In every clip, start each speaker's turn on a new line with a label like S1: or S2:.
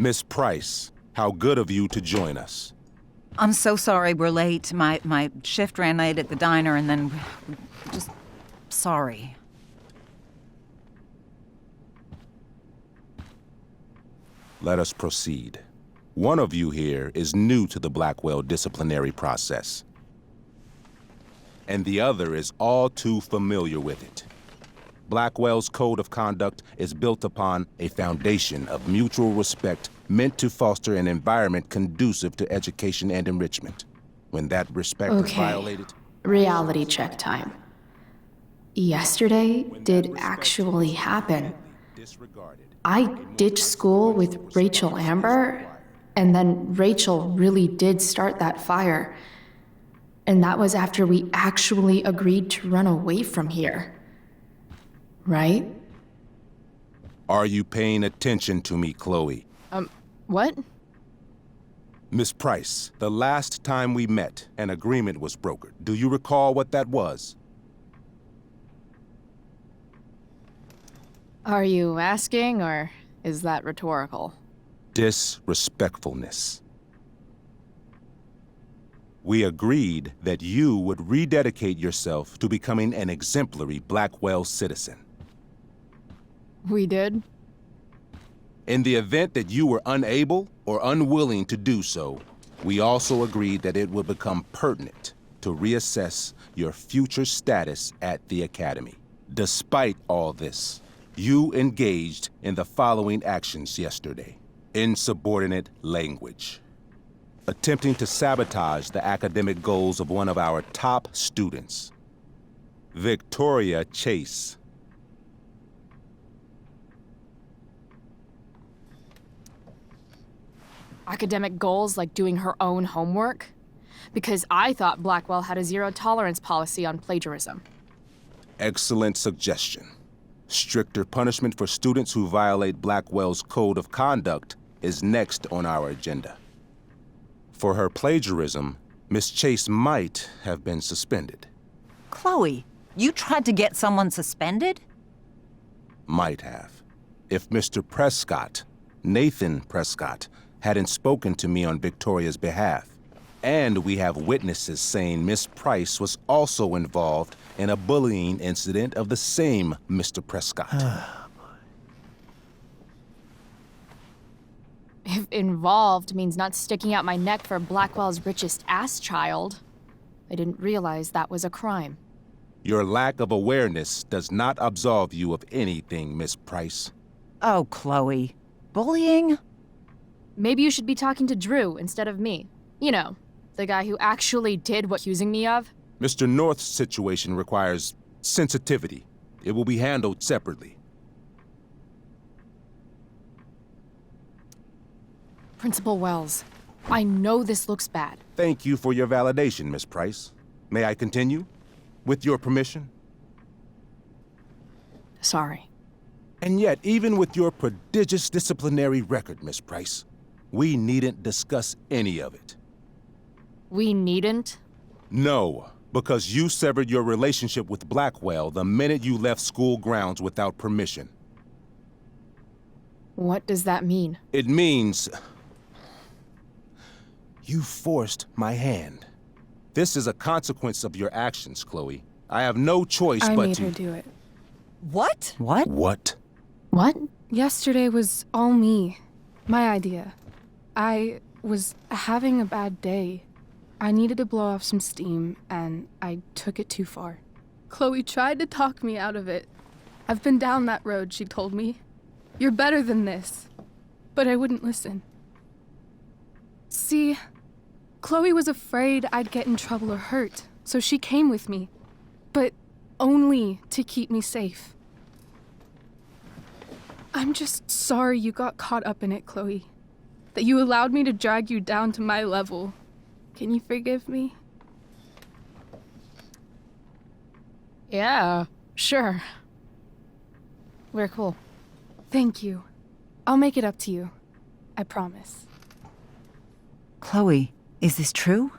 S1: Miss Price, how good of you to join us.
S2: I'm so sorry we're late. My shift ran late at the diner and then... just... sorry.
S1: Let us proceed. One of you here is new to the Blackwell disciplinary process, and the other is all too familiar with it. Blackwell's code of conduct is built upon a foundation of mutual respect meant to foster an environment conducive to education and enrichment. When that respect is violated...
S3: Reality check time. Yesterday did actually happen. I ditched school with Rachel Amber, and then Rachel really did start that fire. And that was after we actually agreed to run away from here. Right?
S1: Are you paying attention to me, Chloe?
S3: What?
S1: Miss Price, the last time we met, an agreement was brokered. Do you recall what that was?
S3: Are you asking, or is that rhetorical?
S1: Disrespectfulness. We agreed that you would rededicate yourself to becoming an exemplary Blackwell citizen.
S3: We did?
S1: In the event that you were unable or unwilling to do so, we also agreed that it would become pertinent to reassess your future status at the Academy. Despite all this, you engaged in the following actions yesterday. Insubordinate language. Attempting to sabotage the academic goals of one of our top students, Victoria Chase.
S3: Academic goals like doing her own homework? Because I thought Blackwell had a zero-tolerance policy on plagiarism.
S1: Excellent suggestion. Stricter punishment for students who violate Blackwell's code of conduct is next on our agenda. For her plagiarism, Miss Chase might have been suspended.
S2: Chloe, you tried to get someone suspended?
S1: Might have. If Mr. Prescott, Nathan Prescott, hadn't spoken to me on Victoria's behalf. And we have witnesses saying Miss Price was also involved in a bullying incident of the same Mr. Prescott.
S3: If involved means not sticking out my neck for Blackwell's richest ass child, I didn't realize that was a crime.
S1: Your lack of awareness does not absolve you of anything, Miss Price.
S2: Oh, Chloe. Bullying?
S3: Maybe you should be talking to Drew instead of me. You know, the guy who actually did what you're accusing me of.
S1: Mr. North's situation requires sensitivity. It will be handled separately.
S3: Principal Wells, I know this looks bad.
S1: Thank you for your validation, Miss Price. May I continue? With your permission?
S3: Sorry.
S1: And yet, even with your prodigious disciplinary record, Miss Price, we needn't discuss any of it.
S3: We needn't?
S1: No, because you severed your relationship with Blackwell the minute you left school grounds without permission.
S3: What does that mean?
S1: It means... you forced my hand. This is a consequence of your actions, Chloe. I have no choice but to...
S4: I made her do it.
S2: What? What?
S1: What?
S3: What?
S4: Yesterday was all me. My idea. I was having a bad day. I needed to blow off some steam, and I took it too far. Chloe tried to talk me out of it. I've been down that road, she told me. You're better than this. But I wouldn't listen. See, Chloe was afraid I'd get in trouble or hurt, so she came with me. But only to keep me safe. I'm just sorry you got caught up in it, Chloe. That you allowed me to drag you down to my level. Can you forgive me?
S3: Yeah, sure. We're cool.
S4: Thank you. I'll make it up to you. I promise.
S2: Chloe, is this true?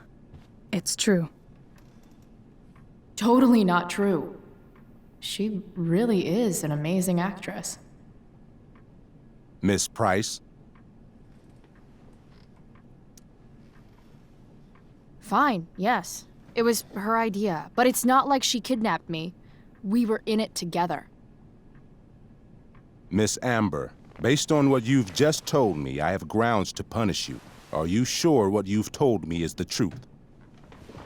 S4: It's true.
S3: Totally not true. She really is an amazing actress.
S1: Miss Price,
S3: Fine, yes. It was her idea, but it's not like she kidnapped me. We were in it together.
S1: Miss Amber, based on what you've just told me, I have grounds to punish you. Are you sure what you've told me is the truth?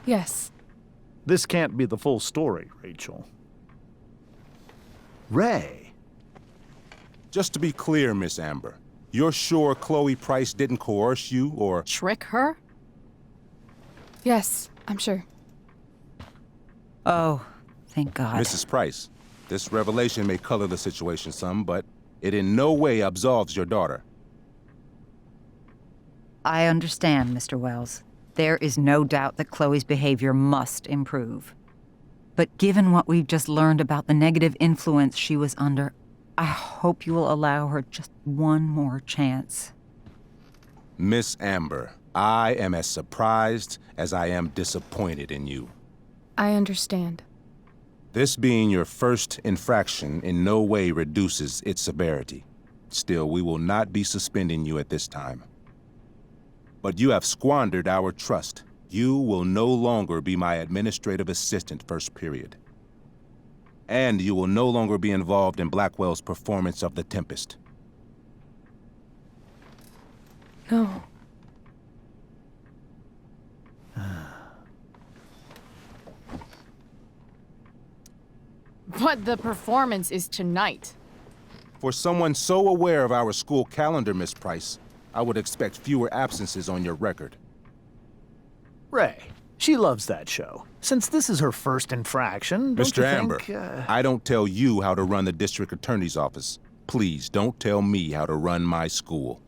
S4: Yes.
S5: This can't be the full story, Rachel. Ray.
S1: Just to be clear, Miss Amber, you're sure Chloe Price didn't coerce you or...
S3: Trick her?
S4: Yes, I'm sure.
S2: Oh, thank God.
S1: Mrs. Price, this revelation may color the situation some, but it in no way absolves your daughter.
S2: I understand, Mr. Wells. There is no doubt that Chloe's behavior must improve. But given what we've just learned about the negative influence she was under, I hope you will allow her just one more chance.
S1: Miss Amber, I am as surprised as I am disappointed in you.
S4: I understand.
S1: This being your first infraction in no way reduces its severity. Still, we will not be suspending you at this time. But you have squandered our trust. You will no longer be my administrative assistant first period. And you will no longer be involved in Blackwell's performance of The Tempest.
S4: No.
S3: But the performance is tonight.
S1: For someone so aware of our school calendar, Miss Price, I would expect fewer absences on your record.
S5: Ray. She loves that show. Since this is her first infraction, don't
S1: Mr.
S5: you
S1: Amber,
S5: think,
S1: I don't tell you how to run the district attorney's office. Please don't tell me how to run my school.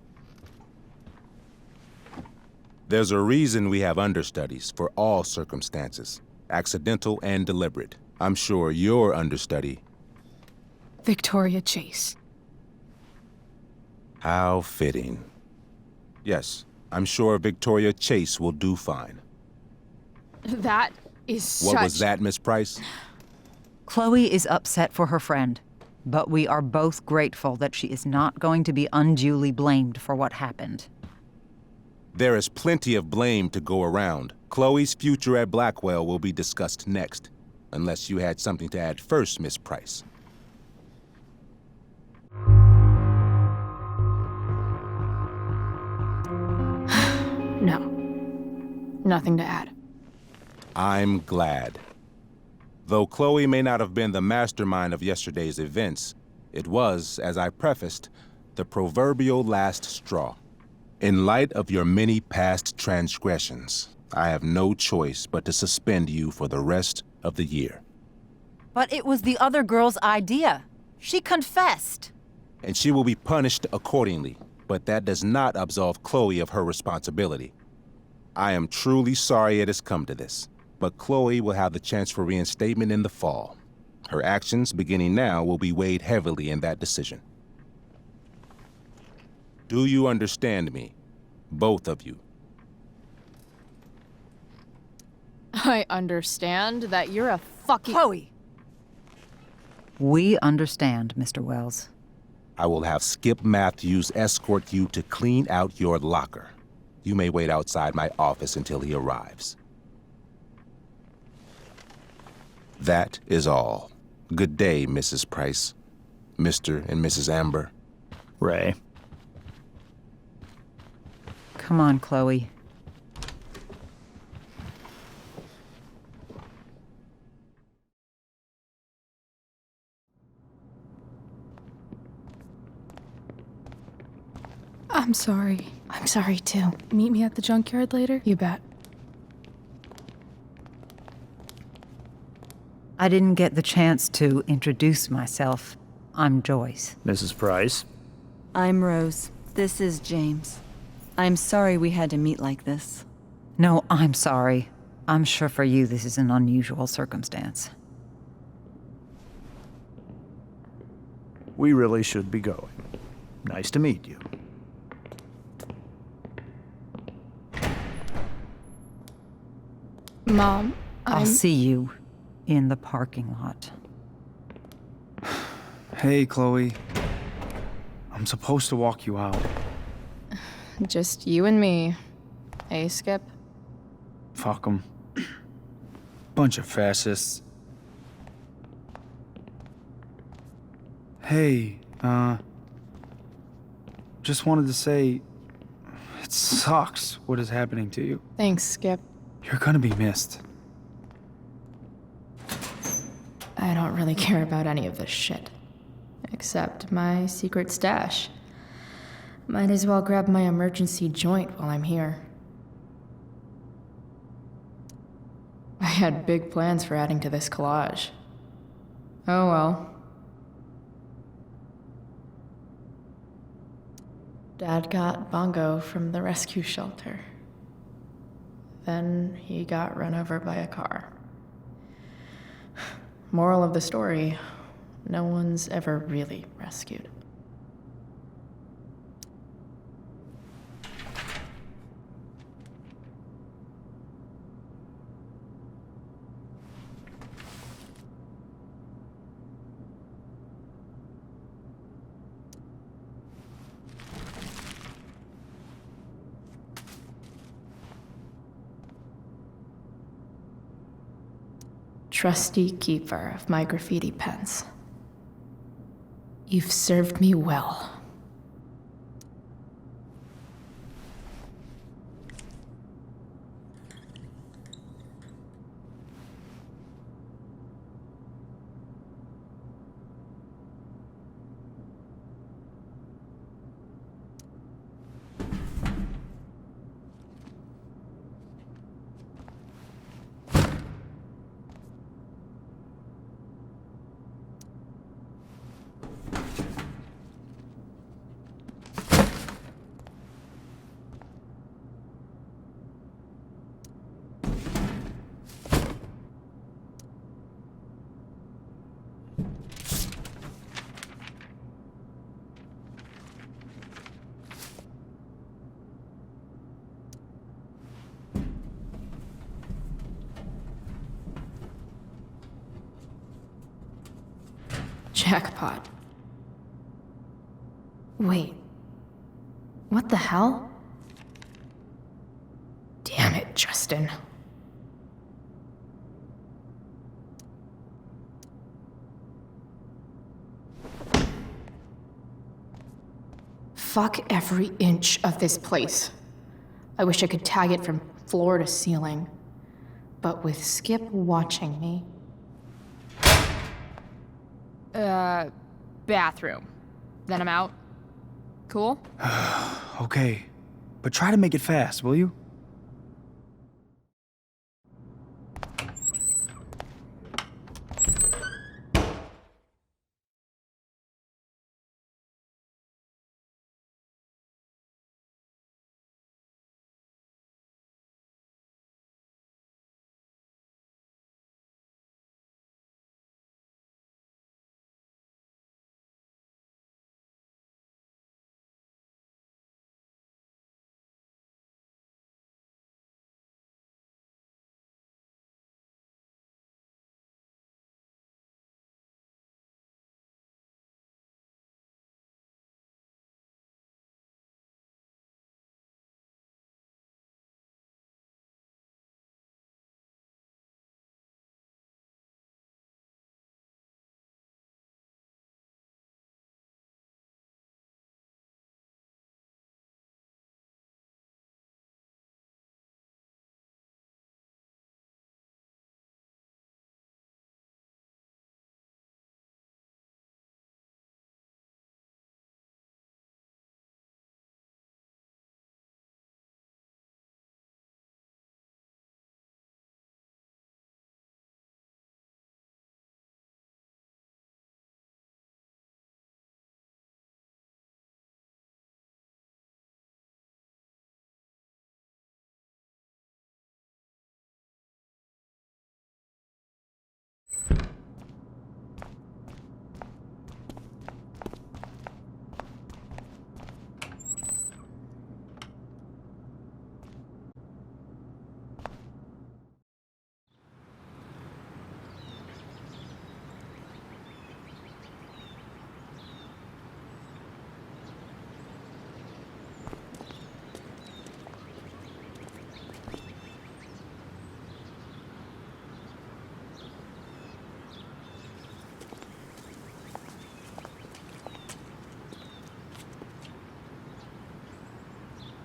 S1: There's a reason we have understudies for all circumstances, accidental and deliberate. I'm sure your understudy.
S4: Victoria Chase.
S1: How fitting. Yes, I'm sure Victoria Chase will do fine.
S3: That is such...
S1: What was that, Miss Price?
S2: Chloe is upset for her friend, but we are both grateful that she is not going to be unduly blamed for what happened.
S1: There is plenty of blame to go around. Chloe's future at Blackwell will be discussed next, unless you had something to add first, Miss Price.
S3: No. Nothing to add.
S1: I'm glad. Though Chloe may not have been the mastermind of yesterday's events, it was, as I prefaced, the proverbial last straw. In light of your many past transgressions, I have no choice but to suspend you for the rest of the year.
S2: But it was the other girl's idea. She confessed.
S1: And she will be punished accordingly, but that does not absolve Chloe of her responsibility. I am truly sorry it has come to this, but Chloe will have the chance for reinstatement in the fall. Her actions, beginning now, will be weighed heavily in that decision. Do you understand me? Both of you.
S3: I understand that you're a fucking...
S2: Chloe! We understand, Mr. Wells.
S1: I will have Skip Matthews escort you to clean out your locker. You may wait outside my office until he arrives. That is all. Good day, Mrs. Price. Mr. and Mrs. Amber.
S5: Ray.
S2: Come on, Chloe.
S4: I'm sorry.
S3: I'm sorry, too.
S4: Meet me at the junkyard later?
S3: You bet.
S2: I didn't get the chance to introduce myself. I'm Joyce.
S5: Mrs. Price.
S6: I'm Rose. This is James. I'm sorry we had to meet like this.
S2: No, I'm sorry. I'm sure for you this is an unusual circumstance.
S5: We really should be going. Nice to meet you.
S4: Mom,
S2: I'll see you in the parking lot.
S7: Hey, Chloe. I'm supposed to walk you out.
S3: Just you and me. Hey, Skip?
S7: Fuck them. Bunch of fascists. Hey, just wanted to say, it sucks what is happening to you.
S3: Thanks, Skip.
S7: You're gonna be missed.
S3: I don't really care about any of this shit. Except my secret stash. Might as well grab my emergency joint while I'm here. I had big plans for adding to this collage. Oh well. Dad got Bongo from the rescue shelter. Then he got run over by a car. Moral of the story, no one's ever really rescued. Trusty keeper of my graffiti pens. You've served me well. Jackpot. Wait. What the hell? Damn it, Justin. Fuck every inch of this place. I wish I could tag it from floor to ceiling. But with Skip watching me...
S4: Bathroom. Then I'm out. Cool?
S7: Okay, but try to make it fast, will you?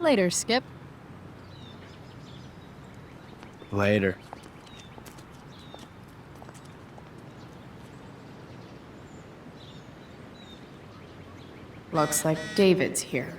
S4: Later, Skip.
S7: Later.
S3: Looks like David's here.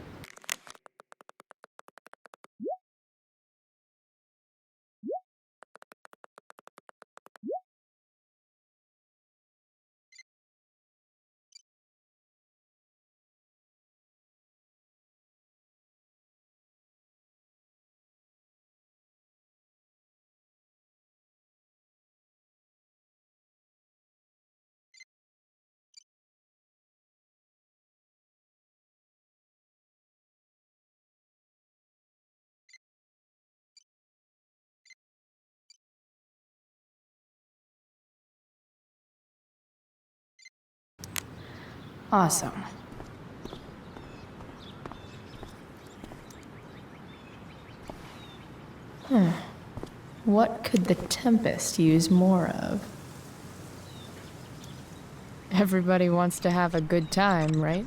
S3: Awesome. What could the Tempest use more of?
S4: Everybody wants to have a good time, right?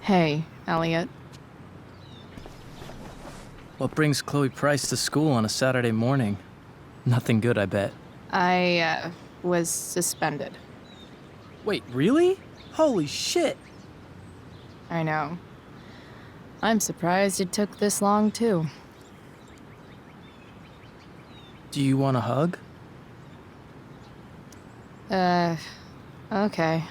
S4: Hey, Elliot.
S8: What brings Chloe Price to school on a Saturday morning? Nothing good, I bet.
S4: I was suspended.
S8: Wait, really? Holy shit!
S4: I know. I'm surprised it took this long, too.
S8: Do you want a hug?
S4: Okay.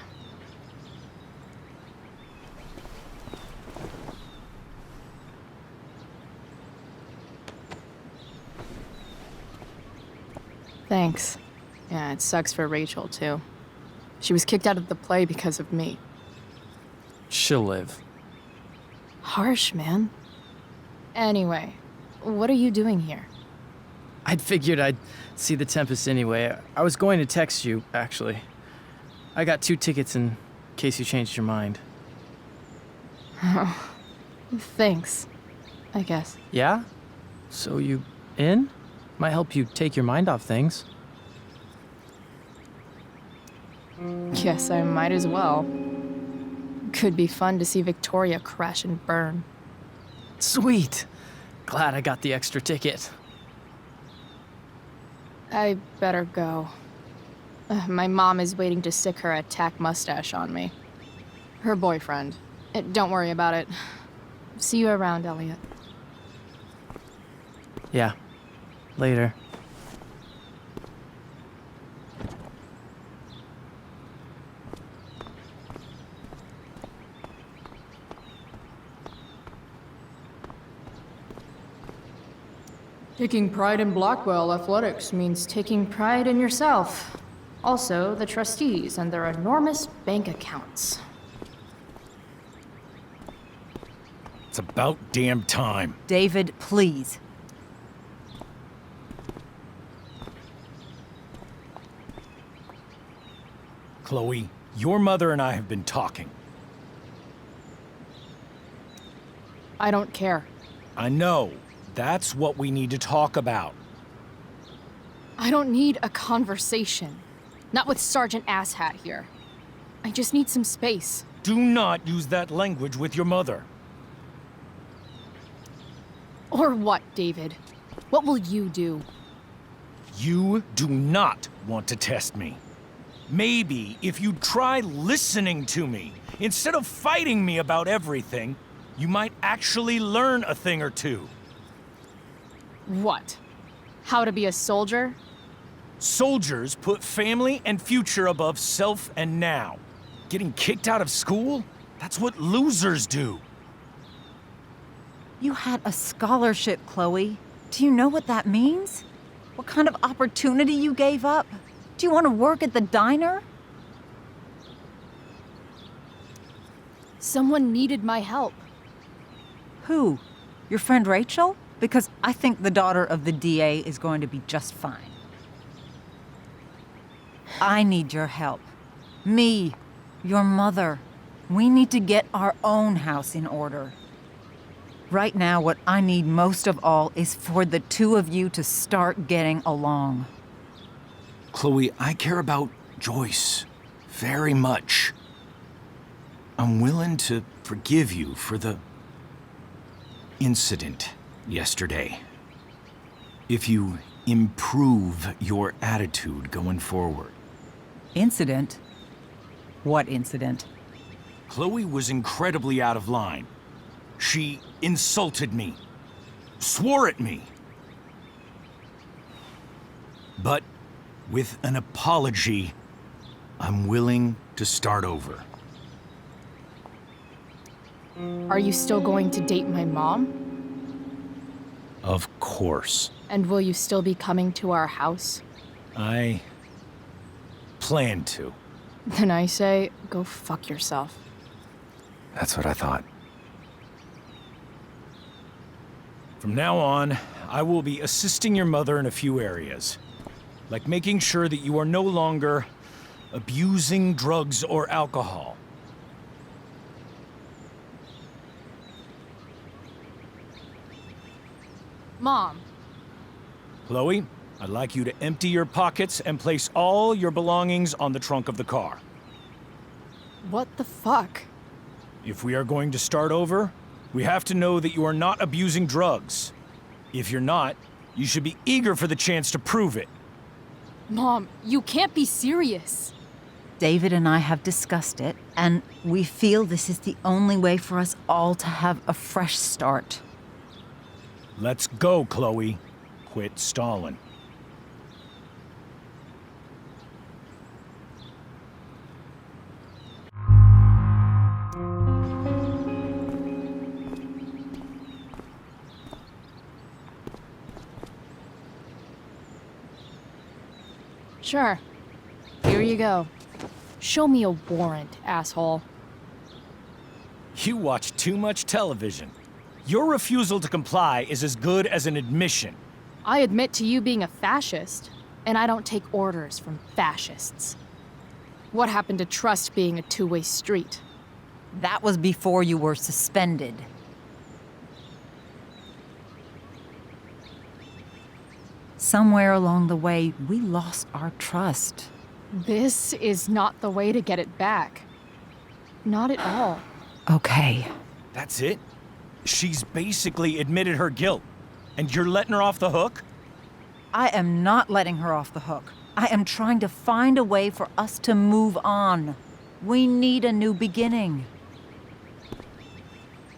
S4: Thanks. Yeah, it sucks for Rachel, too. She was kicked out of the play because of me.
S8: She'll live.
S4: Harsh, man. Anyway, what are you doing here?
S8: I'd figured I'd see the Tempest anyway. I was going to text you, actually. I got 2 tickets in case you changed your mind.
S4: Thanks, I guess.
S8: Yeah? So you in? Might help you take your mind off things.
S4: Guess I might as well. Could be fun to see Victoria crash and burn.
S8: Sweet! Glad I got the extra ticket.
S4: I better go. My mom is waiting to stick her attack mustache on me. Her boyfriend. Don't worry about it. See you around, Elliot.
S8: Yeah. Later.
S3: Taking pride in Blackwell athletics means taking pride in yourself. Also, the trustees and their enormous bank accounts.
S9: It's about damn time.
S2: David, please.
S9: Chloe, your mother and I have been talking.
S4: I don't care.
S9: I know. That's what we need to talk about.
S4: I don't need a conversation. Not with Sergeant Asshat here. I just need some space.
S9: Do not use that language with your mother.
S4: Or what, David? What will you do?
S9: You do not want to test me. Maybe if you try listening to me, instead of fighting me about everything, you might actually learn a thing or two.
S4: What? How to be a soldier?
S9: Soldiers put family and future above self and now. Getting kicked out of school? That's what losers do.
S2: You had a scholarship, Chloe. Do you know what that means? What kind of opportunity you gave up? Do you want to work at the diner?
S4: Someone needed my help.
S2: Who? Your friend Rachel? Because I think the daughter of the DA is going to be just fine. I need your help. Me, your mother. We need to get our own house in order. Right now, what I need most of all is for the two of you to start getting along.
S9: Chloe, I care about Joyce very much. I'm willing to forgive you for the incident yesterday. If you improve your attitude going forward.
S2: Incident? What incident?
S9: Chloe was incredibly out of line. She insulted me, swore at me. But with an apology, I'm willing to start over.
S4: Are you still going to date my mom?
S9: Of course.
S4: And will you still be coming to our house?
S9: I plan to.
S4: Then I say, go fuck yourself.
S9: That's what I thought. From now on, I will be assisting your mother in a few areas. Like making sure that you are no longer abusing drugs or alcohol.
S4: Mom.
S9: Chloe, I'd like you to empty your pockets and place all your belongings on the trunk of the car.
S4: What the fuck?
S9: If we are going to start over, we have to know that you are not abusing drugs. If you're not, you should be eager for the chance to prove it.
S4: Mom, you can't be serious.
S2: David and I have discussed it, and we feel this is the only way for us all to have a fresh start.
S9: Let's go, Chloe. Quit stalling.
S4: Sure. Here you go. Show me a warrant, asshole.
S9: You watch too much television. Your refusal to comply is as good as an admission.
S4: I admit to you being a fascist, and I don't take orders from fascists. What happened to trust being a two-way street?
S2: That was before you were suspended. Somewhere along the way, we lost our trust.
S4: This is not the way to get it back. Not at all.
S2: Okay.
S9: That's it? She's basically admitted her guilt, and you're letting her off the hook?
S2: I am not letting her off the hook. I am trying to find a way for us to move on. We need a new beginning.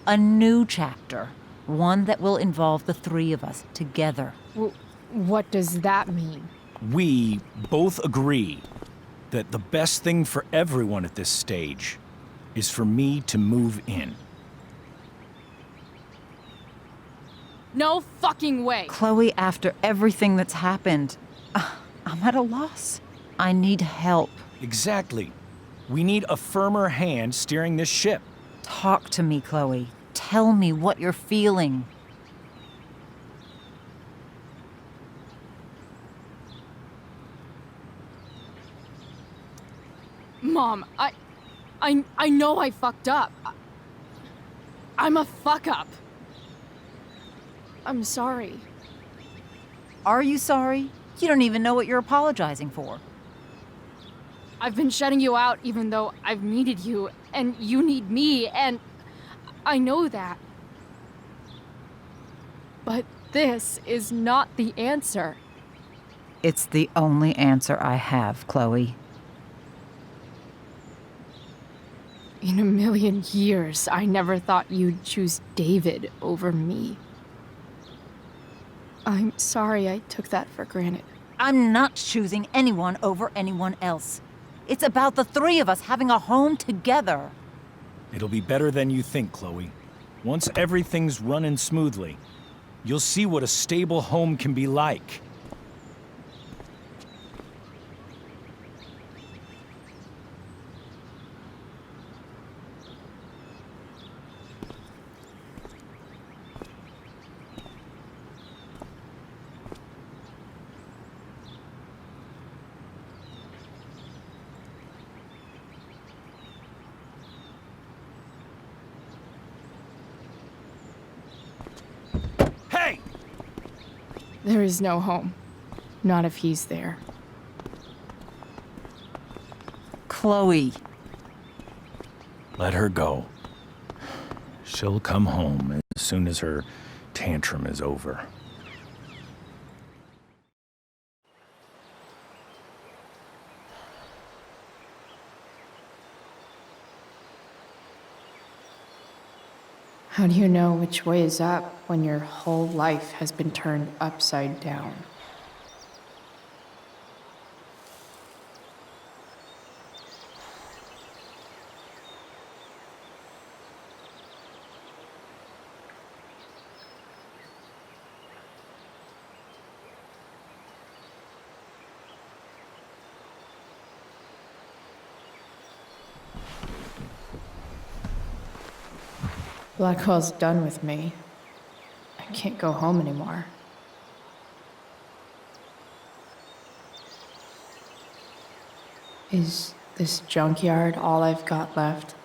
S2: A new chapter. One that will involve the three of us together.
S4: What does that mean?
S9: We both agree that the best thing for everyone at this stage is for me to move in.
S4: No fucking way!
S2: Chloe, after everything that's happened, I'm at a loss. I need help.
S9: Exactly. We need a firmer hand steering this ship.
S2: Talk to me, Chloe. Tell me what you're feeling.
S4: Mom, I know I fucked up. I'm a fuck up. I'm sorry.
S2: Are you sorry? You don't even know what you're apologizing for.
S4: I've been shutting you out even though I've needed you, and you need me, and I know that. But this is not the answer.
S2: It's the only answer I have, Chloe.
S4: In a million years, I never thought you'd choose David over me. I'm sorry I took that for granted.
S2: I'm not choosing anyone over anyone else. It's about the three of us having a home together.
S9: It'll be better than you think, Chloe. Once everything's running smoothly, you'll see what a stable home can be like.
S4: There is no home. Not if he's there.
S2: Chloe.
S9: Let her go. She'll come home as soon as her tantrum is over.
S3: How do you know which way is up when your whole life has been turned upside down? Blackwell's done with me. I can't go home anymore. Is this junkyard all I've got left?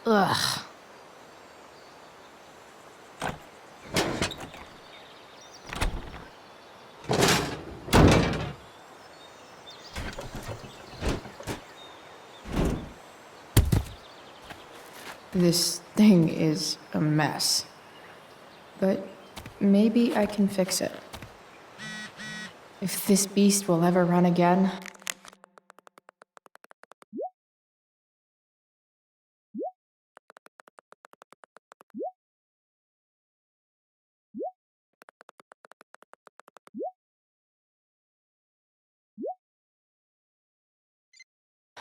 S3: Ugh. This thing is a mess. But maybe I can fix it. If this beast will ever run again,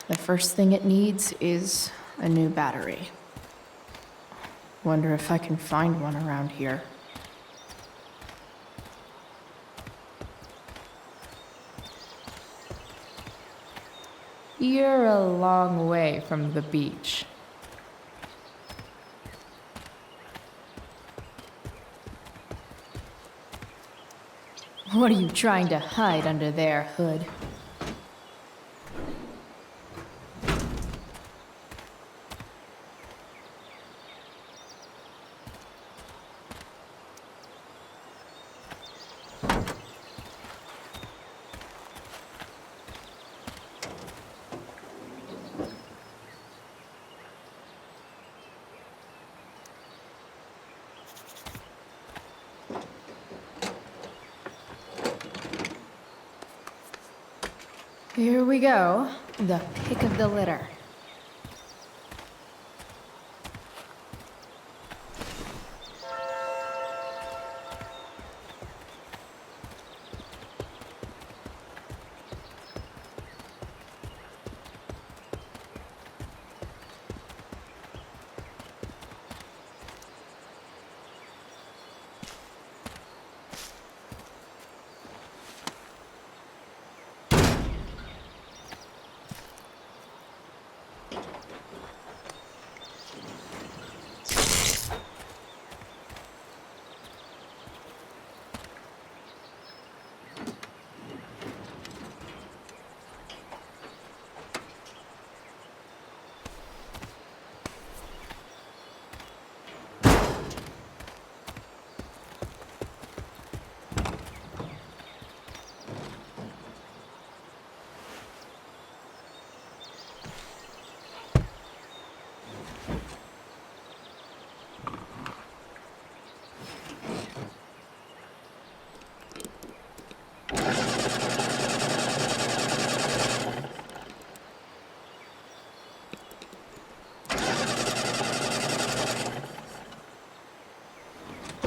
S3: the first thing it needs is a new battery. Wonder if I can find one around here. You're a long way from the beach. What are you trying to hide under there, Hood? Here we go, the pick of the litter.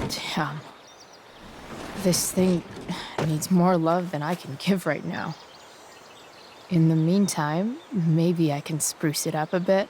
S3: Damn. This thing needs more love than I can give right now. In the meantime, maybe I can spruce it up a bit.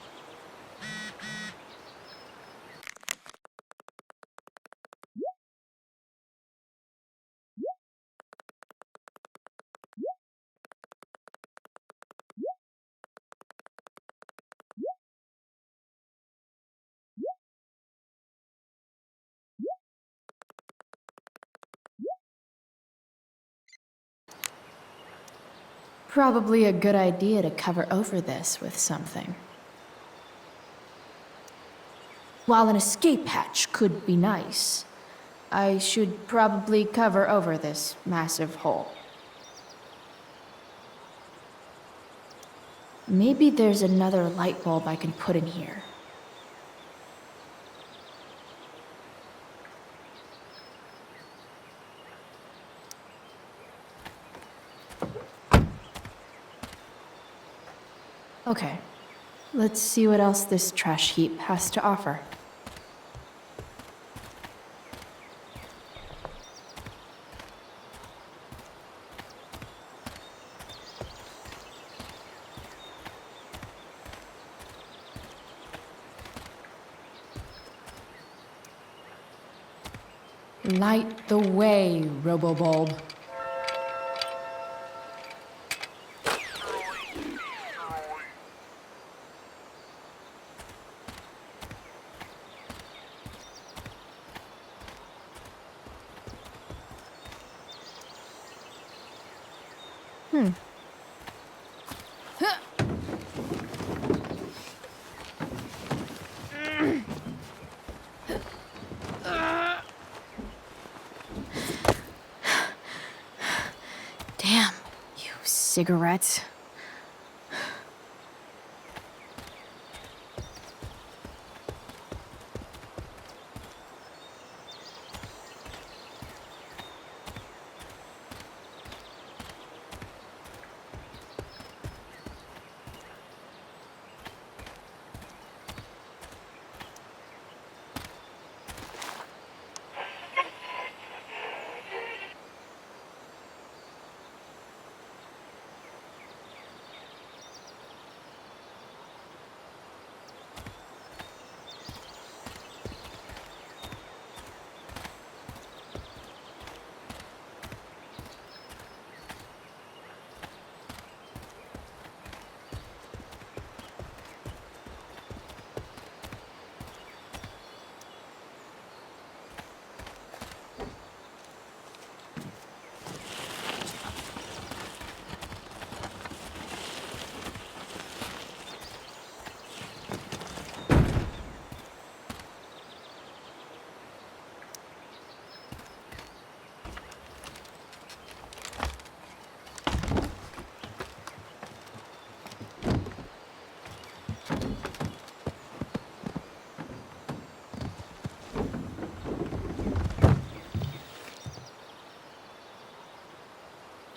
S3: Probably a good idea to cover over this with something. While an escape hatch could be nice, I should probably cover over this massive hole. Maybe there's another light bulb I can put in here. Okay, let's see what else this trash heap has to offer. Light the way, Robobulb. Damn, you cigarettes.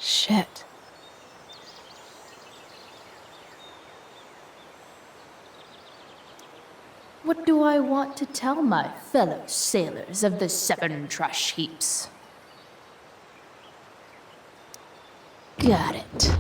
S3: Shit. What do I want to tell my fellow sailors of the 7 trash heaps? Got it.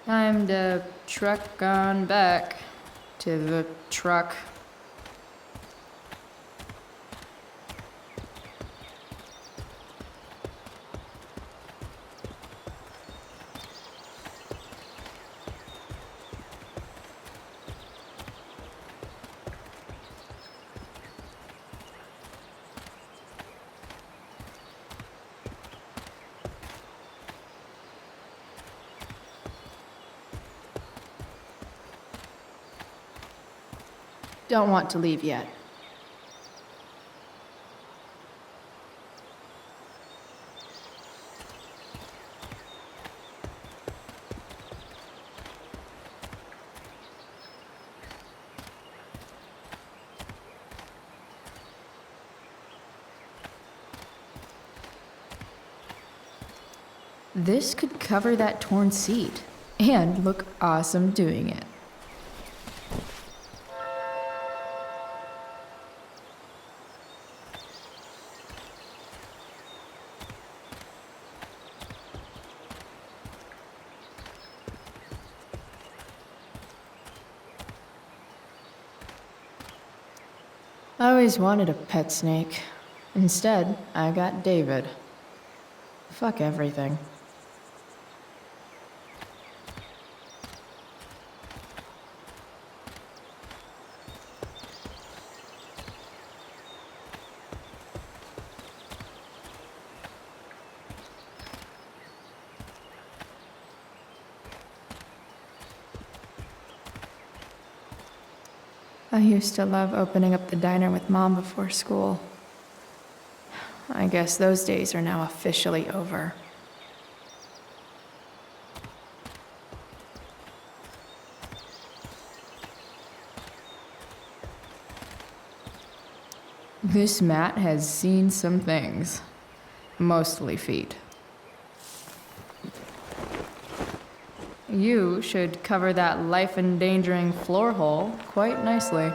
S10: Time to truck on back to the truck. Don't want to leave yet. This could cover that torn seat and look awesome doing it. I always wanted a pet snake. Instead, I got David. Fuck everything. I used to love opening up the diner with Mom before school. I guess those days are now officially over. This mat has seen some things. Mostly feet. You should cover that life-endangering floor hole quite nicely.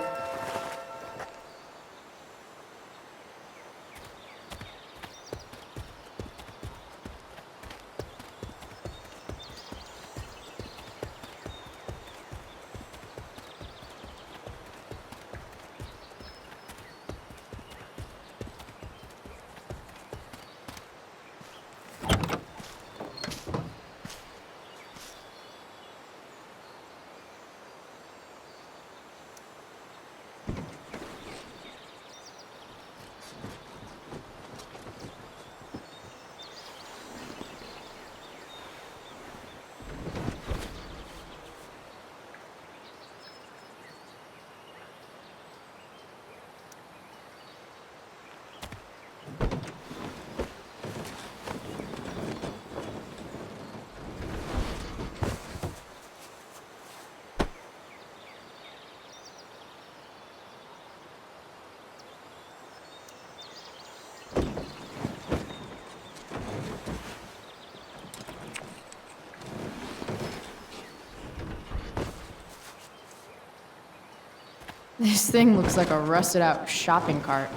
S10: This thing looks like a rusted out shopping cart.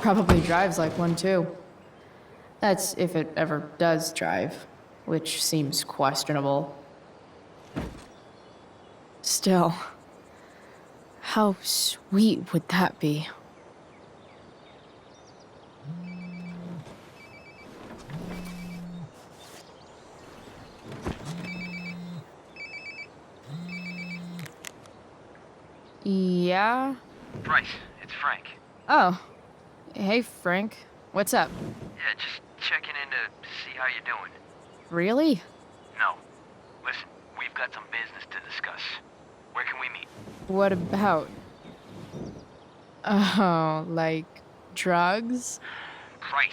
S10: Probably drives like one too. That's if it ever does drive, which seems questionable. Still, how sweet would that be? Yeah?
S11: Bryce, it's Frank.
S10: Oh. Hey, Frank. What's up?
S11: Yeah, just checking in to see how you're doing.
S10: Really?
S11: No. Listen, we've got some business to discuss. Where can we meet?
S10: What about? Oh, like drugs?
S11: Bryce.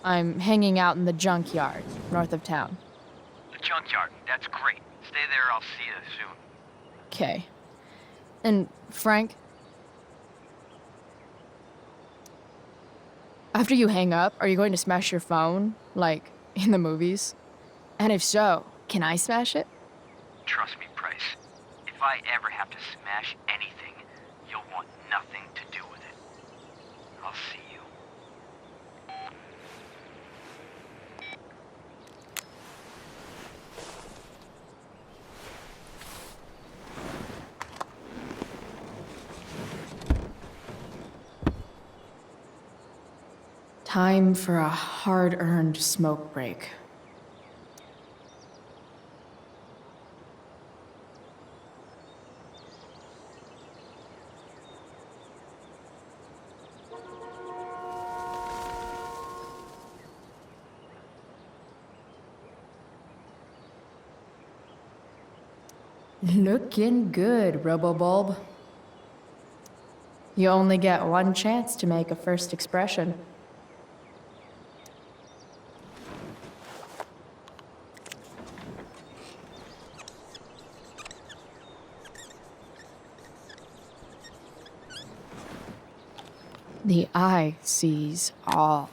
S10: I'm hanging out in the junkyard, north of town.
S11: The junkyard. That's great. Stay there, I'll see you soon.
S10: Okay. And, Frank? After you hang up, are you going to smash your phone? Like, in the movies? And if so, can I smash it?
S11: Trust me, Bryce. If I ever have to smash anything, you'll want nothing to do with it. I'll see you.
S10: Time for a hard-earned smoke break. Looking good, Robobulb. You only get one chance to make a first expression. The eye sees all.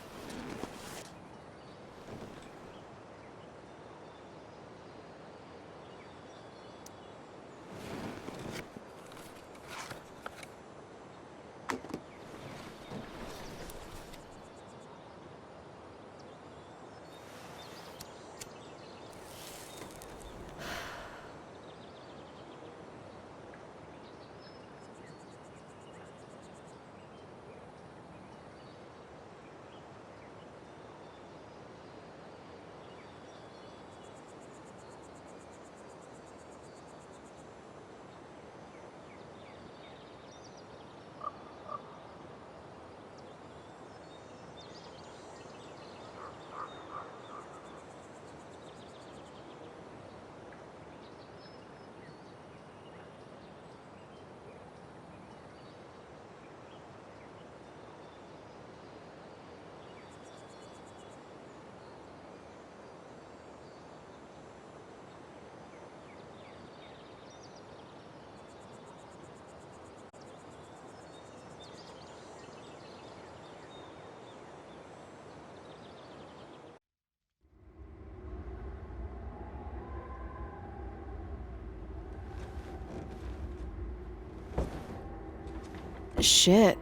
S10: Shit.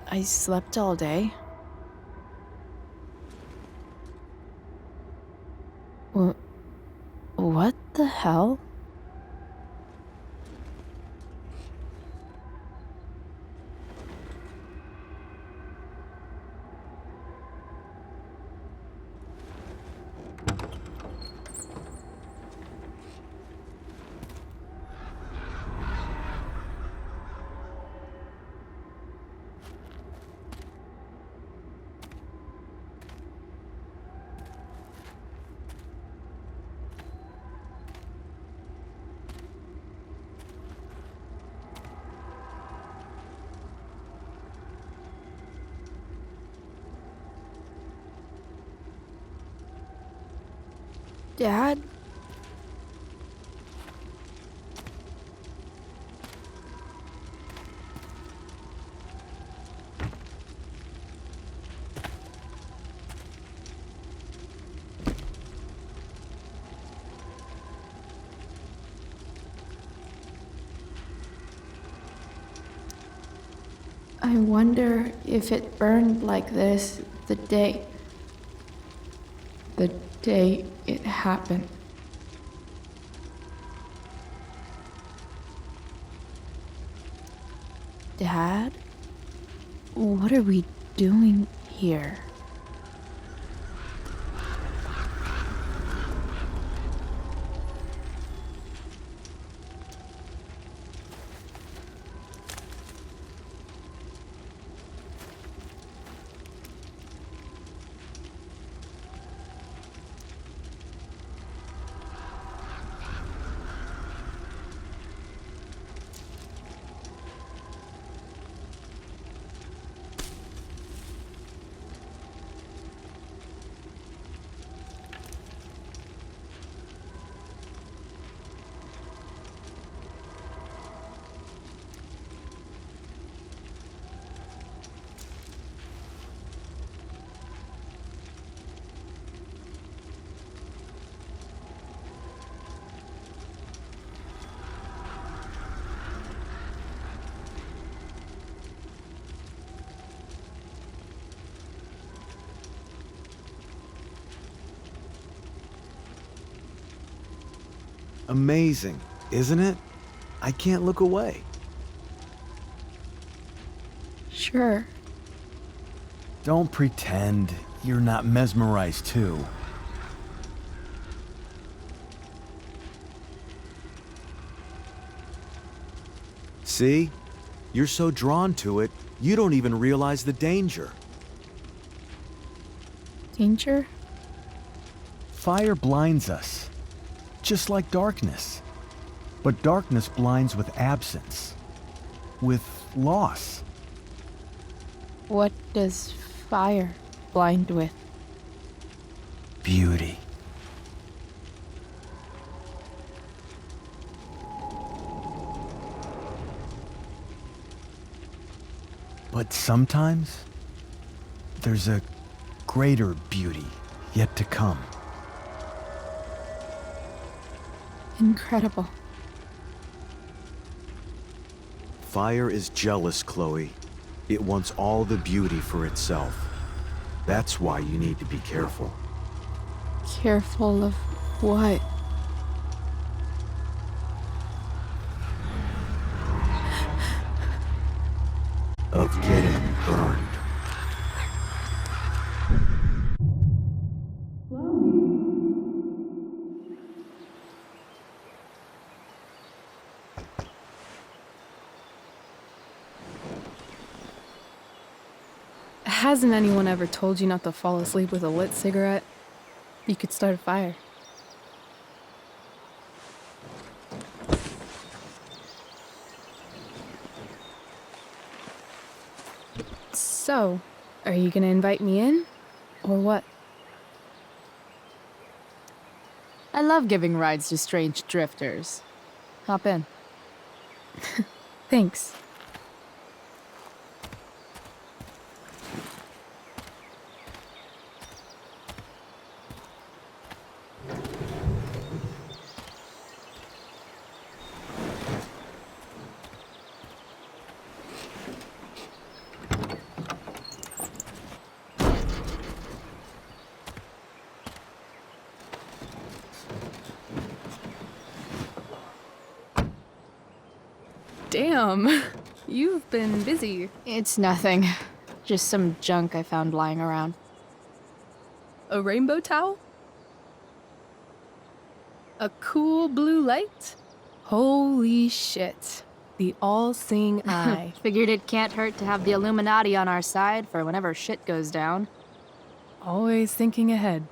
S10: I slept all day. What the hell? Dad? I wonder if it burned like this the day it happened. Dad? What are we doing here?
S12: Amazing, isn't it? I can't look away.
S3: Sure.
S5: Don't pretend you're not mesmerized too.
S12: See? You're so drawn to it, you don't even realize the danger.
S4: Danger?
S5: Fire blinds us, just like darkness. But darkness blinds with absence, with loss.
S10: What does fire blind with?
S5: Beauty. But sometimes, there's a greater beauty yet to come.
S10: Incredible.
S12: Fire is jealous, Chloe. It wants all the beauty for itself. That's why you need to be careful.
S10: Careful of what?
S12: Of getting burned.
S4: Hasn't anyone ever told you not to fall asleep with a lit cigarette? You could start a fire. So, are you gonna invite me in? Or what?
S10: I love giving rides to strange drifters. Hop in.
S4: Thanks. Damn, you've been busy.
S10: It's nothing. Just some junk I found lying around.
S4: A rainbow towel? A cool blue light? Holy shit. The all-seeing eye.
S10: Figured it can't hurt to have the Illuminati on our side for whenever shit goes down.
S4: Always thinking ahead.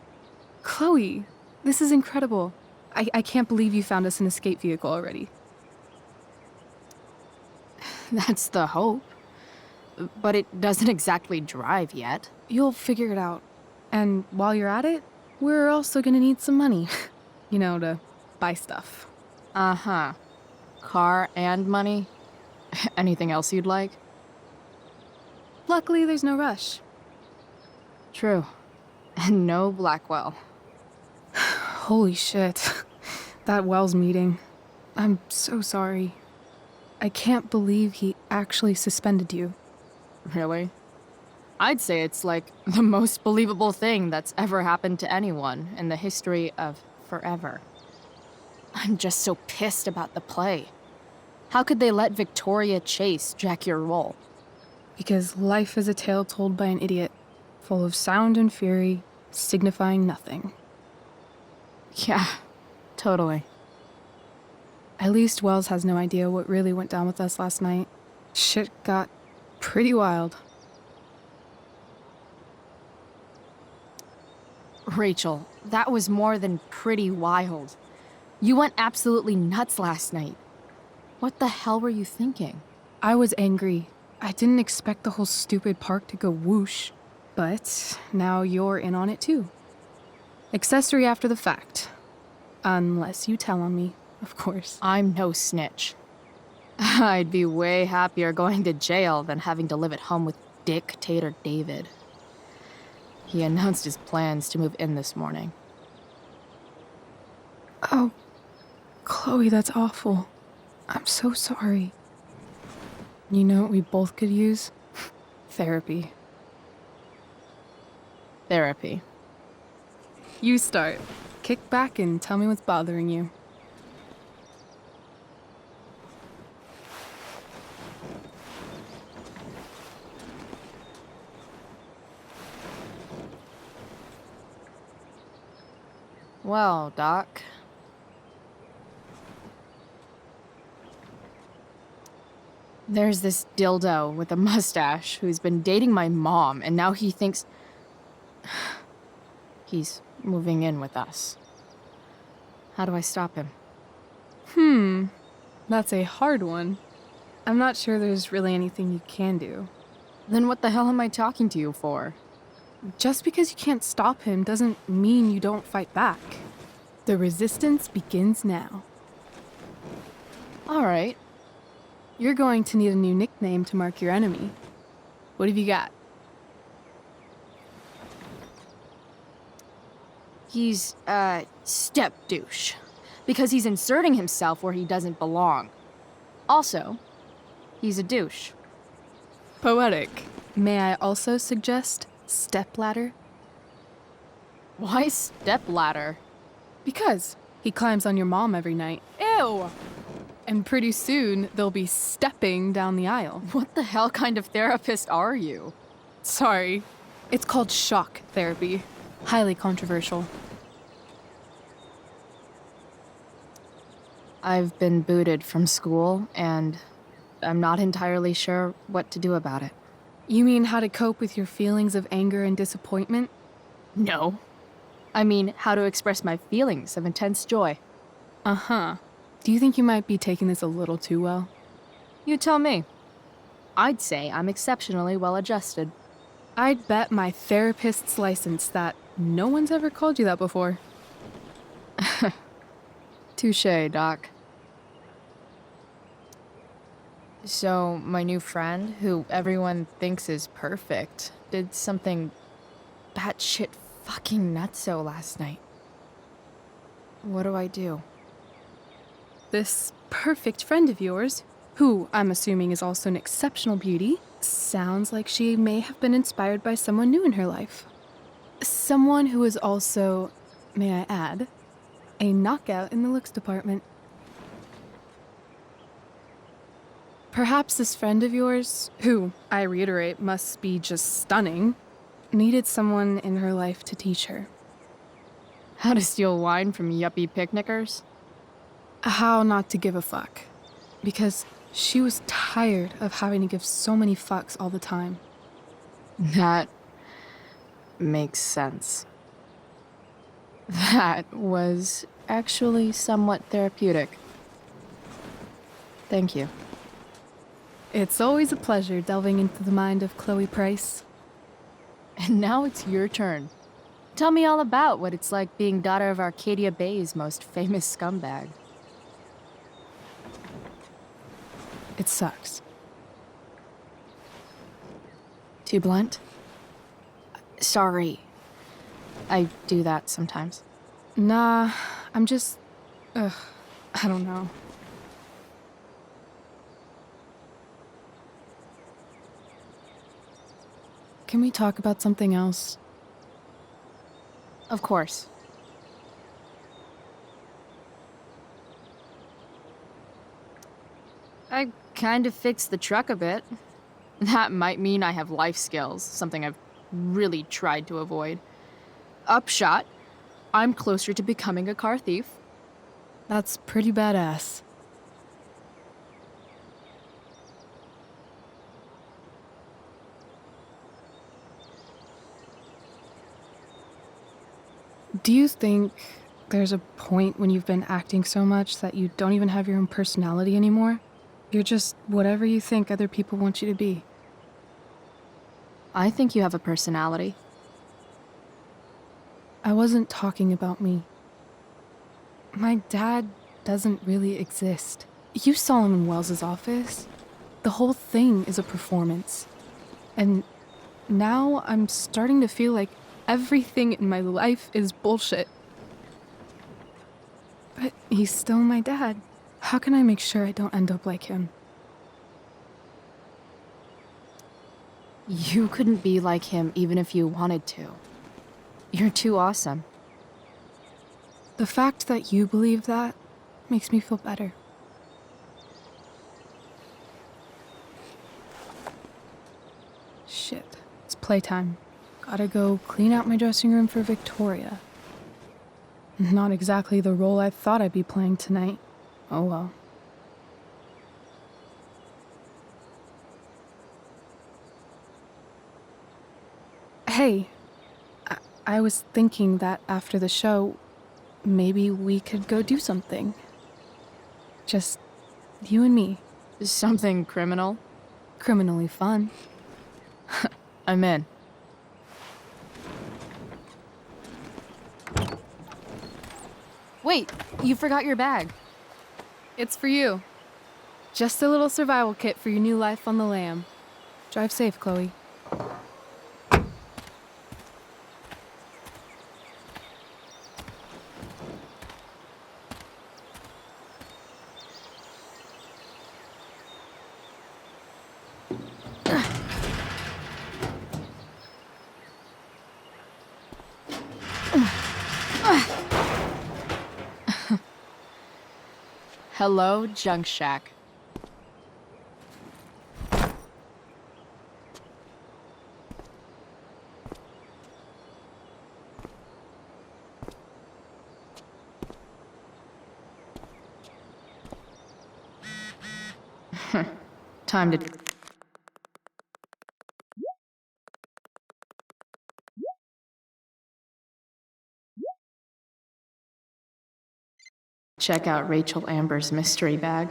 S4: Chloe, this is incredible. I can't believe you found us an escape vehicle already.
S10: That's the hope. But it doesn't exactly drive yet.
S4: You'll figure it out. And while you're at it, we're also gonna need some money. You know, to buy stuff.
S10: Uh-huh. Car and money? Anything else you'd like?
S4: Luckily, there's no rush.
S10: True. And no Blackwell.
S4: Holy shit. That Wells meeting. I'm so sorry. I can't believe he actually suspended you.
S10: Really? I'd say it's like the most believable thing that's ever happened to anyone in the history of forever. I'm just so pissed about the play. How could they let Victoria Chase jack your role?
S4: Because life is a tale told by an idiot, full of sound and fury, signifying nothing.
S10: Yeah, totally.
S4: At least Wells has no idea what really went down with us last night. Shit got pretty wild.
S10: Rachel, that was more than pretty wild. You went absolutely nuts last night. What the hell were you thinking?
S4: I was angry. I didn't expect the whole stupid park to go whoosh. But now you're in on it too. Accessory after the fact. Unless you tell on me, of course.
S10: I'm no snitch. I'd be way happier going to jail than having to live at home with Dictator David. He announced his plans to move in this morning.
S4: Oh, Chloe, that's awful. I'm so sorry. You know what we both could use? Therapy.
S10: Therapy.
S4: You start. Kick back and tell me what's bothering you.
S10: Well, Doc. There's this dildo with a mustache who's been dating my mom, and now he thinks he's moving in with us. How do I stop him?
S4: That's a hard one. I'm not sure there's really anything you can do.
S10: Then what the hell am I talking to you for?
S4: Just because you can't stop him doesn't mean you don't fight back. The resistance begins now.
S10: All right.
S4: You're going to need a new nickname to mark your enemy. What have you got?
S10: He's, step douche. Because he's inserting himself where he doesn't belong. Also, he's a douche.
S4: Poetic. May I also suggest stepladder?
S10: Why stepladder?
S4: Because he climbs on your mom every night. Ew! And pretty soon, they'll be stepping down the aisle.
S10: What the hell kind of therapist are you?
S4: Sorry. It's called shock therapy. Highly controversial.
S10: I've been booted from school, and I'm not entirely sure what to do about it.
S4: You mean how to cope with your feelings of anger and disappointment?
S10: No. I mean, how to express my feelings of intense joy.
S4: Uh-huh. Do you think you might be taking this a little too well?
S10: You tell me. I'd say I'm exceptionally well adjusted.
S4: I'd bet my therapist's license that no one's ever called you that before.
S10: Touché, Doc. So, my new friend, who everyone thinks is perfect, did something batshit fucking nutso last night. What do I do?
S4: This perfect friend of yours, who I'm assuming is also an exceptional beauty, sounds like she may have been inspired by someone new in her life. Someone who is also, may I add, a knockout in the looks department. Perhaps this friend of yours, who, I reiterate, must be just stunning, needed someone in her life to teach her.
S10: How to steal wine from yuppie picnickers?
S4: How not to give a fuck. Because she was tired of having to give so many fucks all the time.
S10: That makes sense. That was actually somewhat therapeutic. Thank you.
S4: It's always a pleasure delving into the mind of Chloe Price.
S10: And now it's your turn. Tell me all about what it's like being daughter of Arcadia Bay's most famous scumbag.
S4: It sucks.
S10: Too blunt? Sorry. I do that sometimes.
S4: Nah, I'm just... I don't know. Can we talk about something else?
S10: Of course. I kind of fixed the truck a bit. That might mean I have life skills, something I've really tried to avoid. Upshot, I'm closer to becoming a car thief.
S4: That's pretty badass. Do you think there's a point when you've been acting so much that you don't even have your own personality anymore? You're just whatever you think other people want you to be.
S10: I think you have a personality.
S4: I wasn't talking about me. My dad doesn't really exist. You saw him in Wells's office. The whole thing is a performance. And now I'm starting to feel like everything in my life is bullshit. But he's still my dad. How can I make sure I don't end up like him?
S10: You couldn't be like him even if you wanted to. You're too awesome.
S4: The fact that you believe that makes me feel better. Shit, it's playtime. Gotta go clean out my dressing room for Victoria. Not exactly the role I thought I'd be playing tonight. Oh well. Hey, I was thinking that after the show, maybe we could go do something. Just you and me.
S10: Something criminal?
S4: Criminally fun.
S10: I'm in. Wait, you forgot your bag.
S4: It's for you. Just a little survival kit for your new life on the lam. Drive safe, Chloe.
S10: Hello, Junk Shack. Time to... check out Rachel Amber's mystery bag.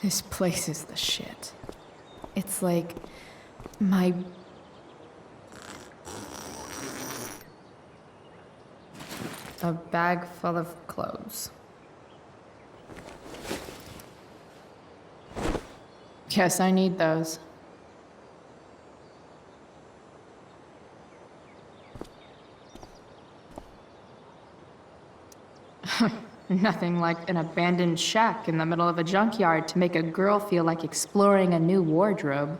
S10: This place is the shit. It's like my... a bag full of clothes. Yes, I need those. Nothing like an abandoned shack in the middle of a junkyard to make a girl feel like exploring a new wardrobe.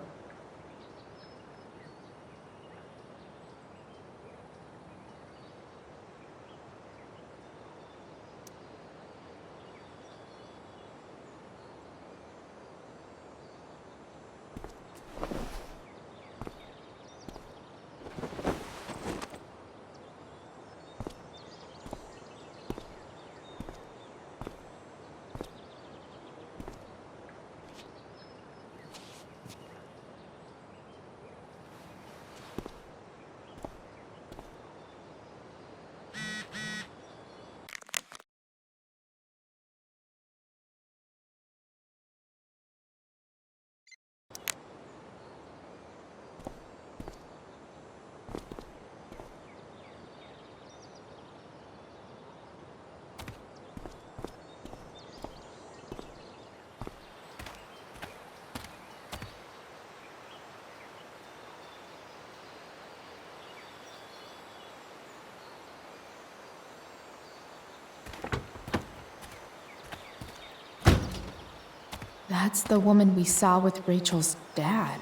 S10: That's the woman we saw with Rachel's dad.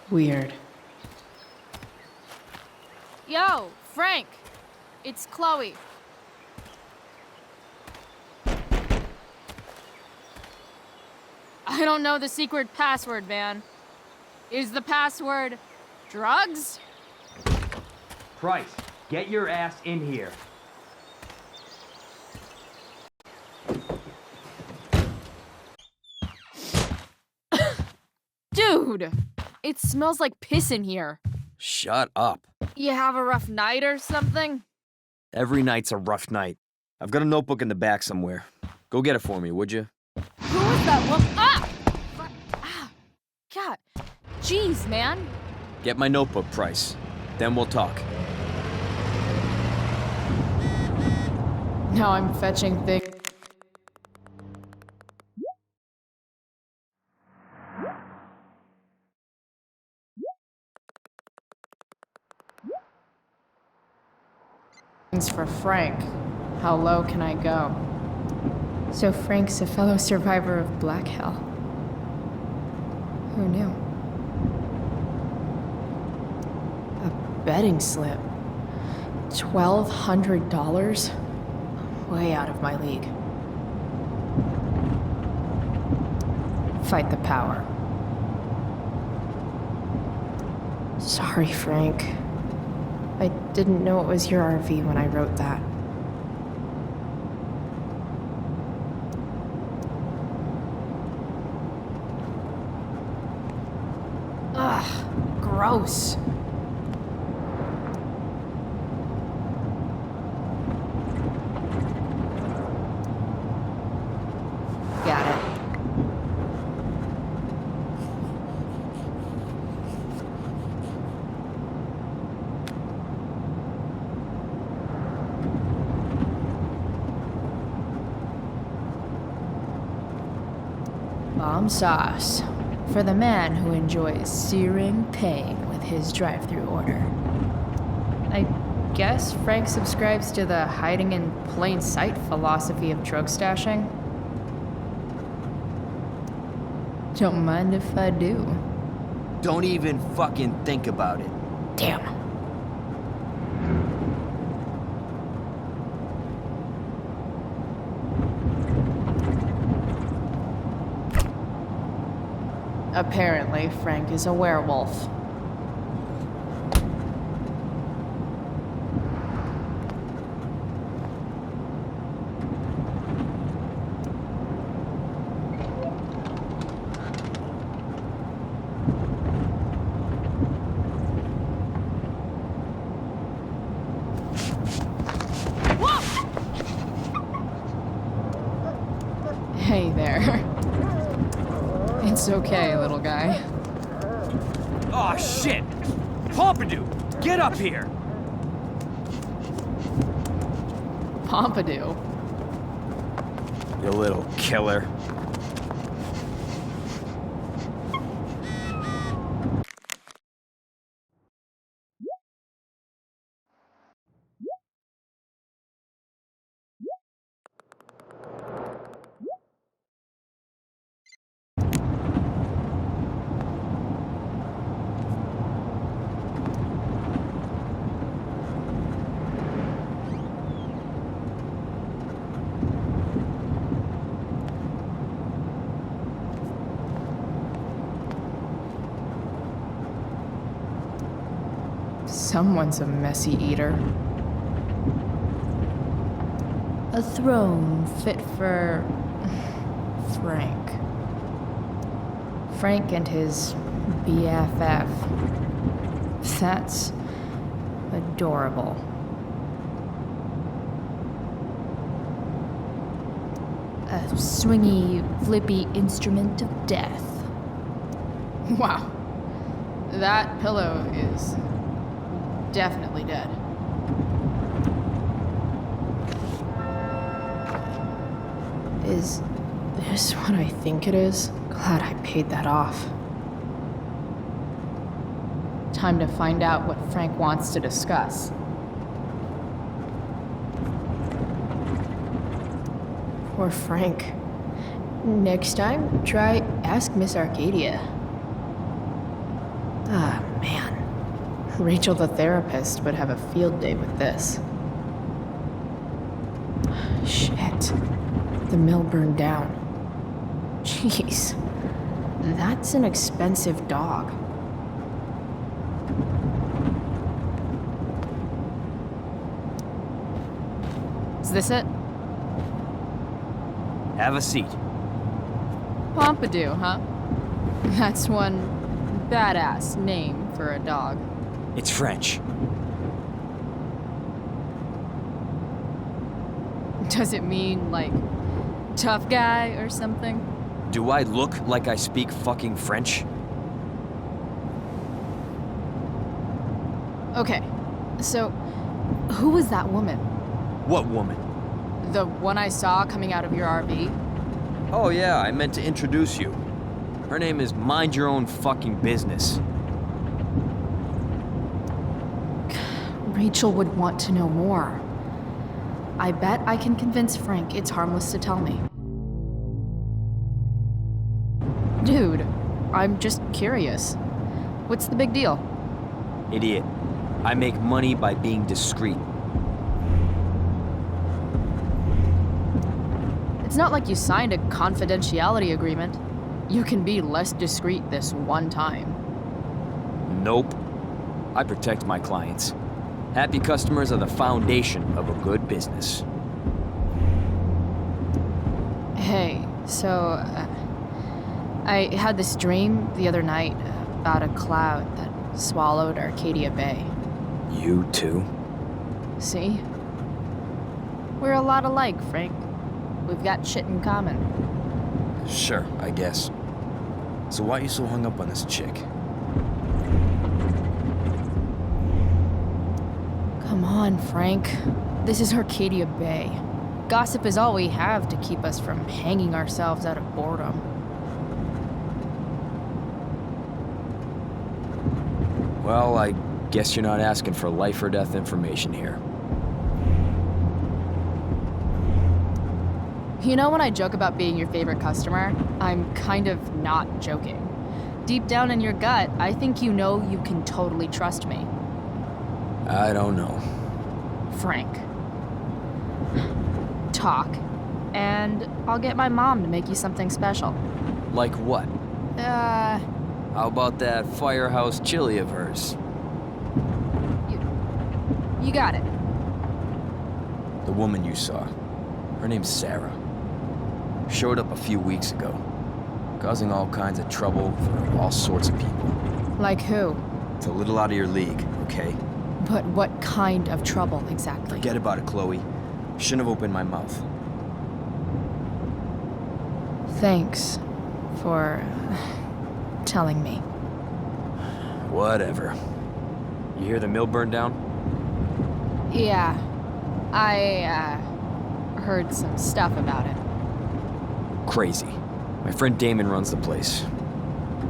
S10: Weird.
S13: Yo, Frank! It's Chloe. I don't know the secret password, man. Is the password drugs?
S11: Price, get your ass in here.
S13: Dude, it smells like piss in here.
S14: Shut up.
S13: You have a rough night or something?
S14: Every night's a rough night. I've got a notebook in the back somewhere. Go get it for me, would you?
S13: Who was that woman? Ah! God. Jeez, man.
S14: Get my notebook, Price. Then we'll talk.
S10: Now I'm fetching things. For Frank. How low can I go? So Frank's a fellow survivor of Black Hell. Who knew? A betting slip. $1,200? Way out of my league. Fight the power. Sorry, Frank. I didn't know it was your RV when I wrote that. Ugh, gross. Got it. Bomb sauce. For the man who enjoys searing pain with his drive-thru order. I guess Frank subscribes to the hiding in plain sight philosophy of drug stashing. Don't mind if I do.
S14: Don't even fucking think about it.
S10: Damn. Apparently, Frank is a werewolf. Hey there. It's okay, little guy.
S9: Aw, shit! Pompidou, get up here!
S10: Pompidou?
S14: You little killer.
S10: Someone's a messy eater. A throne fit for Frank. Frank and his BFF. That's adorable. A swingy, flippy instrument of death. Wow. That pillow is definitely dead. Is this what I think it is? Glad I paid that off. Time to find out what Frank wants to discuss. Poor Frank. Next time, try ask Miss Arcadia. Ah, man. Rachel the therapist would have a field day with this. Shit. The mill burned down. Jeez. That's an expensive dog.
S13: Is this it?
S14: Have a seat.
S13: Pompidou, huh? That's one badass name for a dog.
S14: It's French.
S13: Does it mean, like, tough guy or something?
S14: Do I look like I speak fucking French?
S13: Okay, so who was that woman?
S14: What woman?
S13: The one I saw coming out of your RV?
S14: Oh yeah, I meant to introduce you. Her name is Mind Your Own Fucking Business.
S3: Rachel would want to know more. I bet I can convince Frank it's harmless to tell me.
S13: Dude, I'm just curious. What's the big deal?
S14: Idiot. I make money by being discreet.
S13: It's not like you signed a confidentiality agreement. You can be less discreet this one time.
S14: Nope. I protect my clients. Happy customers are the foundation of a good business.
S13: Hey, so I had this dream the other night about a cloud that swallowed Arcadia Bay.
S14: You too?
S13: See? We're a lot alike, Frank. We've got shit in common.
S14: Sure, I guess. So why are you so hung up on this chick?
S13: Come on, Frank. This is Arcadia Bay. Gossip is all we have to keep us from hanging ourselves out of boredom.
S14: Well, I guess you're not asking for life or death information here.
S13: You know when I joke about being your favorite customer, I'm kind of not joking. Deep down in your gut, I think you know you can totally trust me.
S14: I don't know.
S13: Frank. Talk, and I'll get my mom to make you something special.
S14: Like what?
S13: Uh,
S14: How about that firehouse chili of hers?
S13: You got it.
S14: The woman you saw. Her name's Sarah. Showed up a few weeks ago, causing all kinds of trouble for all sorts of people.
S13: Like who?
S14: It's a little out of your league, okay?
S13: But what kind of trouble exactly?
S14: Forget about it, Chloe. Shouldn't have opened my mouth.
S13: Thanks for telling me.
S14: Whatever. You hear the mill burned down?
S13: Yeah, I heard some stuff about it.
S14: Crazy. My friend Damon runs the place.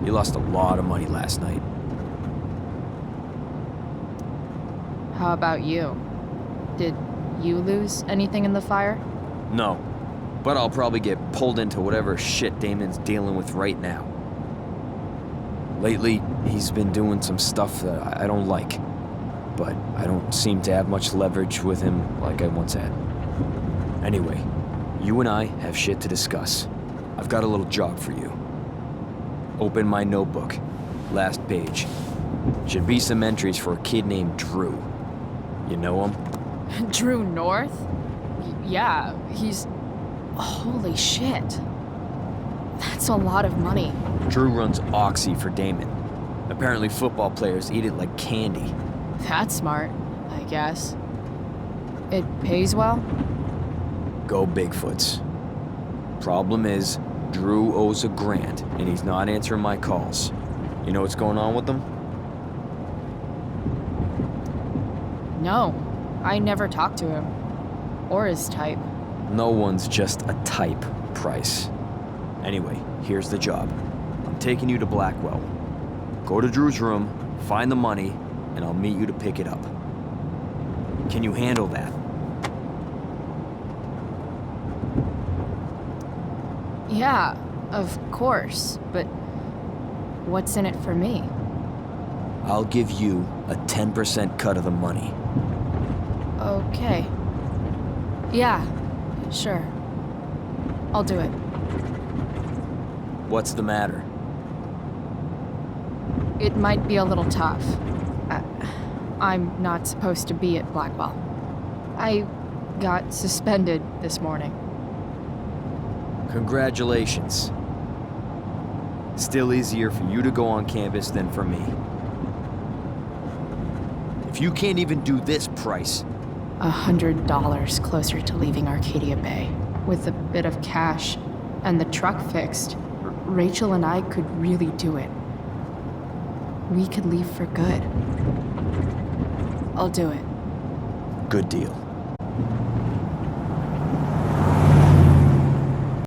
S14: He lost a lot of money last night.
S13: How about you? Did you lose anything in the fire?
S14: No. But I'll probably get pulled into whatever shit Damon's dealing with right now. Lately, he's been doing some stuff that I don't like. But I don't seem to have much leverage with him like I once had. Anyway, you and I have shit to discuss. I've got a little job for you. Open my notebook. Last page. Should be some entries for a kid named Drew. You know him?
S13: Drew North? Yeah, he's... Holy shit. That's a lot of money.
S14: Drew runs Oxy for Damon. Apparently football players eat it like candy.
S13: That's smart, I guess. It pays well?
S14: Go Bigfoots. Problem is, Drew owes $1,000, and he's not answering my calls. You know what's going on with him?
S13: No, I never talked to him. Or his type.
S14: No one's just a type, Price. Anyway, here's the job. I'm taking you to Blackwell. Go to Drew's room, find the money, and I'll meet you to pick it up. Can you handle that?
S13: Yeah, of course, but what's in it for me?
S14: I'll give you a 10% cut of the money.
S13: Okay. Yeah, sure. I'll do it.
S14: What's the matter?
S13: It might be a little tough. I'm not supposed to be at Blackwell. I got suspended this morning.
S14: Congratulations. Still easier for you to go on campus than for me. If you can't even do this, Price...
S3: $100 closer to leaving Arcadia Bay. With a bit of cash and the truck fixed, Rachel and I could really do it. We could leave for good. I'll do it.
S14: Good deal.